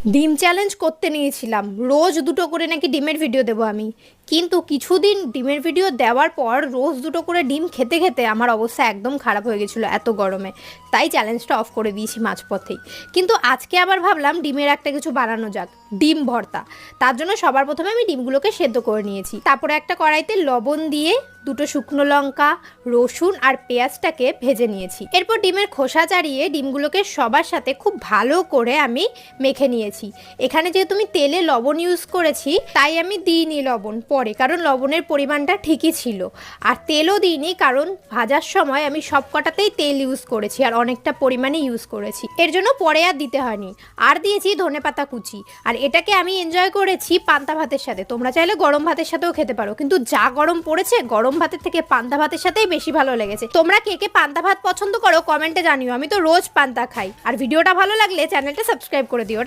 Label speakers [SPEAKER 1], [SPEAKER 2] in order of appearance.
[SPEAKER 1] ডিম চ্যালেঞ্জ করতে নিয়েছিলাম, রোজ দুটো করে নাকি ডিমের ভিডিও দেবো আমি। কিন্তু কিছুদিন ডিমের ভিডিও দেওয়ার পর রোজ দুটো করে ডিম খেতে খেতে আমার অবস্থা একদম খারাপ হয়ে গেছিলো এত গরমে। তাই চ্যালেঞ্জটা অফ করে দিয়েছি মাঝপথেই। কিন্তু আজকে আবার ভাবলাম ডিমের একটা কিছু বানানো যাক, ডিম ভর্তা। তার জন্য সবার প্রথমে আমি ডিমগুলোকে সেদ্ধ করে নিয়েছি, তারপরে একটা কড়াইতে লবণ দিয়ে দুটো শুকনো লঙ্কা, রসুন আর পেঁয়াজটাকে ভেজে নিয়েছি। এরপর ডিমের খোসা ছাড়িয়ে ডিমগুলোকে সবার সাথে খুব ভালো করে আমি মেখে নিয়েছি। এখানে যেহেতু আমি তেলে লবণ ইউজ করেছি তাই আমি দিইনি লবণ পরে, কারণ লবণের পরিমাণটা ঠিকই ছিল। আর তেলও দিইনি কারণ ভাজার সময় আমি সব কটাতেই তেল ইউজ করেছি আর অনেকটা পরিমাণে ইউজ করেছি, এর জন্য পরে আর দিতে হয়নি। আর দিয়েছি ধনেপাতা কুচি। আর এটাকে আমি এনজয় করেছি পান্তা ভাতের সাথে। তোমরা চাইলে গরম ভাতের সাথেও খেতে পারো, কিন্তু যা গরম পড়েছে গরম ভাতের থেকে পান্তা ভাতের সাথেই বেশি ভালো লেগেছে। তোমরা কে কে পান্তা ভাত পছন্দ করো কমেন্টে জানিও, আমি তো রোজ পান্তা খাই। আর ভিডিওটা ভালো লাগলে চ্যানেলটা সাবস্ক্রাইব করে দিও।